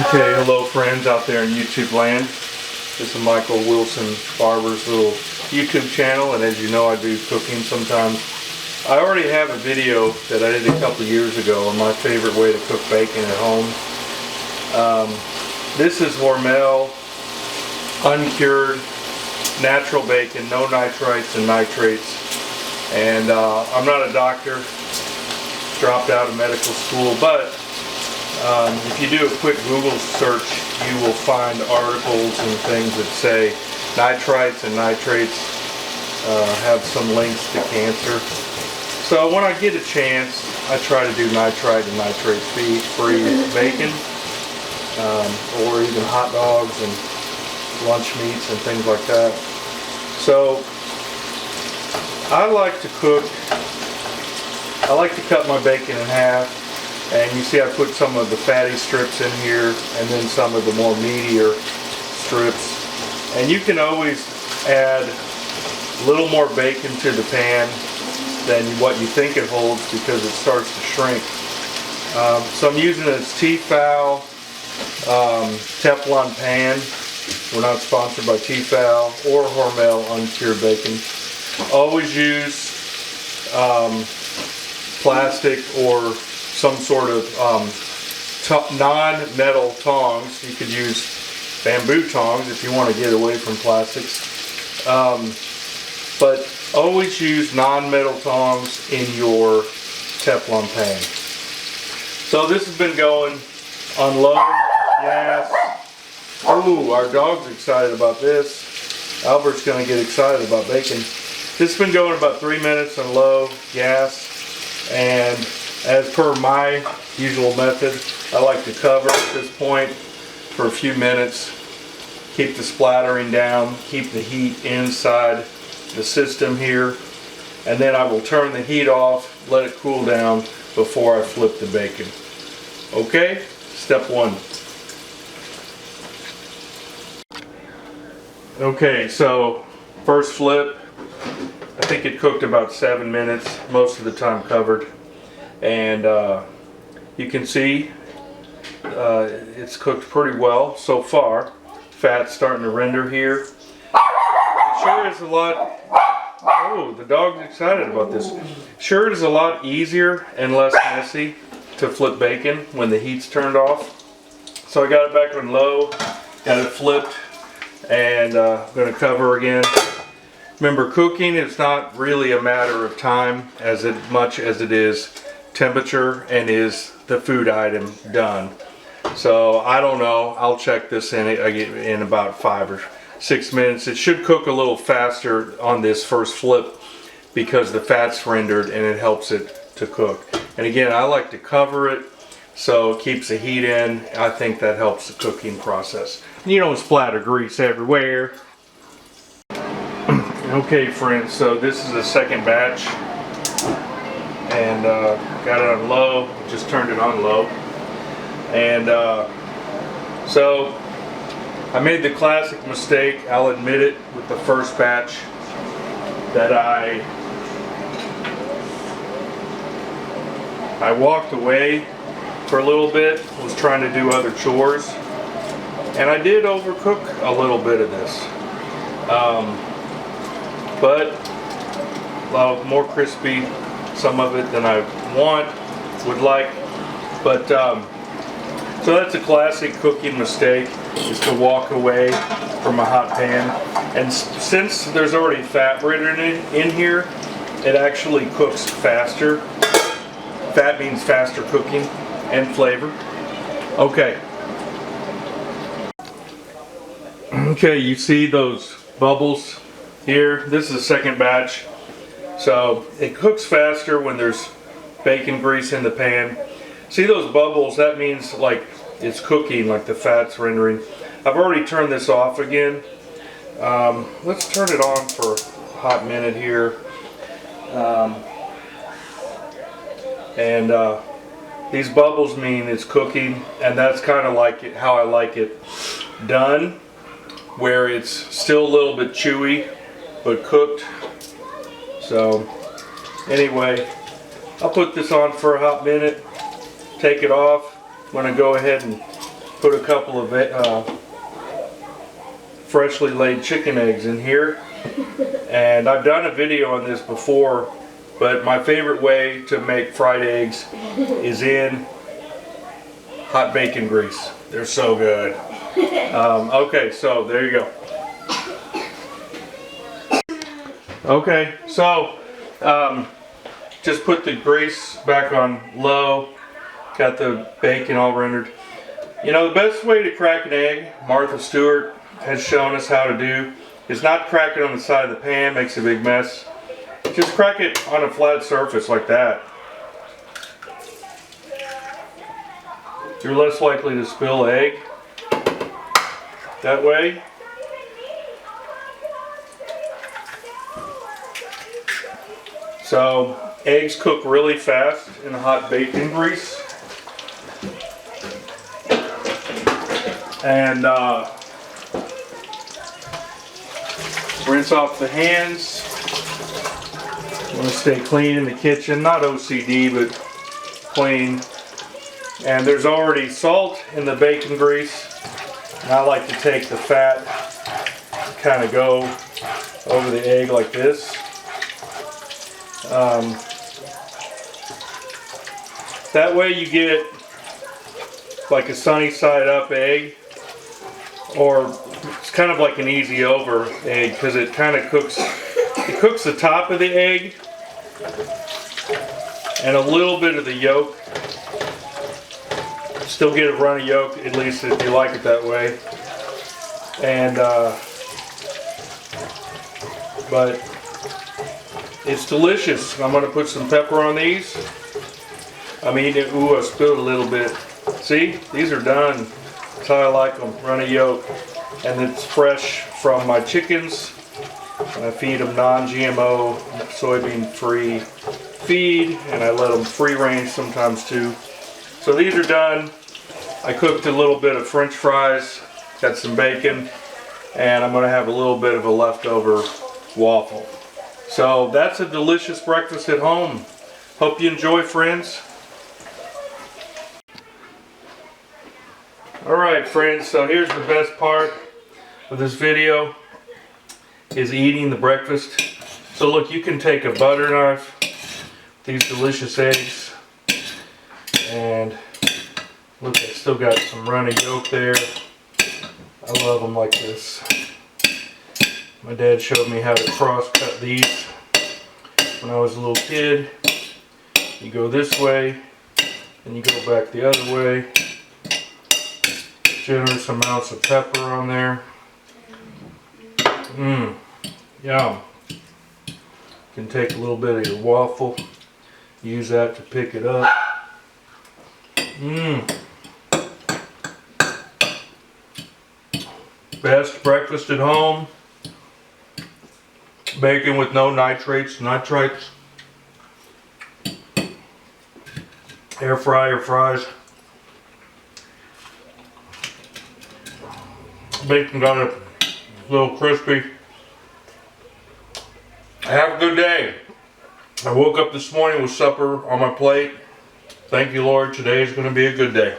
Okay, hello friends out there in YouTube land. This is Michael Wilson Barber's little YouTube channel, and as you know, I do cooking sometimes. I already have a video that I did a couple years ago on my favorite way to cook bacon at home. This is Hormel, uncured, natural bacon, no nitrites and nitrates. And I'm not a doctor, dropped out of medical school, but if you do a quick Google search, you will find articles and things that say nitrites and nitrates have some links to cancer. So when I get a chance, I try to do nitrite and nitrate free bacon, or even hot dogs and lunch meats and things like that. So I like to cook, I like to cut my bacon in half. And you see I put some of the fatty strips in here and then some of the more meatier strips. And you can always add a little more bacon to the pan than what you think it holds because it starts to shrink. So I'm using this Tefal Teflon pan. We're not sponsored by Tefal or Hormel uncured bacon. Always use plastic or some sort of non-metal tongs. You could use bamboo tongs if you want to get away from plastics. But always use non-metal tongs in your Teflon pan. So this has been going on low gas. Oh, our dog's excited about this. Albert's going to get excited about bacon. This has been going about 3 minutes on low gas, and as per my usual method, I like to cover at this point for a few minutes, keep the splattering down, keep the heat inside the system here, and then I will turn the heat off, let it cool down before I flip the bacon. Okay, step one. Okay, so first flip, I think it cooked about 7 minutes, most of the time covered. And you can see it's cooked pretty well so far. Fat's starting to render here. It sure is a lot. Oh, the dog's excited about this. Sure, it is a lot easier and less messy to flip bacon when the heat's turned off. So I got it back on low, got it flipped, and I'm going to cover again. Remember, cooking is not really a matter of time as much as it is temperature and is the food item done. So I don't know, I'll check this in about 5 or 6 minutes. It should cook a little faster on this first flip because the fat's rendered and it helps it to cook. And again, I like to cover it so it keeps the heat in. I think that helps the cooking process. You don't splatter grease everywhere. Okay friends, so this is the second batch, and got it on low, just turned it on low. And so I made the classic mistake, I'll admit it, with the first batch, that I walked away for a little bit, was trying to do other chores, and I did overcook a little bit of this. But a lot more crispy, some of it than I would like. But so that's a classic cooking mistake, is to walk away from a hot pan. And since there's already fat rendered in here, it actually cooks faster. Fat means faster cooking and flavor. Okay. Okay, you see those bubbles here? This is the second batch. So it cooks faster when there's bacon grease in the pan. See those bubbles? That means like it's cooking, like the fat's rendering. I've already turned this off again. Let's turn it on for a hot minute here. These bubbles mean it's cooking, and that's kind of like it, how I like it done, where it's still a little bit chewy but cooked. So anyway, I'll put this on for a hot minute, take it off. I'm going to go ahead and put a couple of freshly laid chicken eggs in here. And I've done a video on this before, but my favorite way to make fried eggs is in hot bacon grease. They're so good. Okay, so there you go. Okay, so just put the grease back on low. Got the bacon all rendered. You know, the best way to crack an egg, Martha Stewart has shown us how to do, is not crack it on the side of the pan, makes a big mess. Just crack it on a flat surface like that. You're less likely to spill egg that way. So eggs cook really fast in hot bacon grease. And rinse off the hands. You want to stay clean in the kitchen, not OCD, but clean. And there's already salt in the bacon grease. And I like to take the fat, kind of go over the egg like this. That way you get like a sunny side up egg, or it's kind of like an easy over egg because it kind of cooks the top of the egg and a little bit of the yolk. Still get a runny yolk, at least if you like it that way. And but it's delicious. I'm going to put some pepper on these. I mean, ooh, I spilled a little bit. See, these are done. That's how I like them, runny yolk. And it's fresh from my chickens. And I feed them non-GMO, soybean-free feed, and I let them free range sometimes too. So these are done. I cooked a little bit of French fries, got some bacon, and I'm going to have a little bit of a leftover waffle. So that's a delicious breakfast at home. Hope you enjoy, friends. Alright friends, so here's the best part of this video, is eating the breakfast. So look, you can take a butter knife, these delicious eggs, and look, I still got some runny yolk there. I love them like this. My dad showed me how to cross cut these when I was a little kid. You go this way, and you go back the other way. Generous amounts of pepper on there. Mmm, yum. You can take a little bit of your waffle, use that to pick it up. Mmm. Best breakfast at home. Bacon with no nitrates, nitrites. Air fryer fries. Bacon got a little crispy. Have a good day. I woke up this morning with supper on my plate. Thank you, Lord. Today is going to be a good day.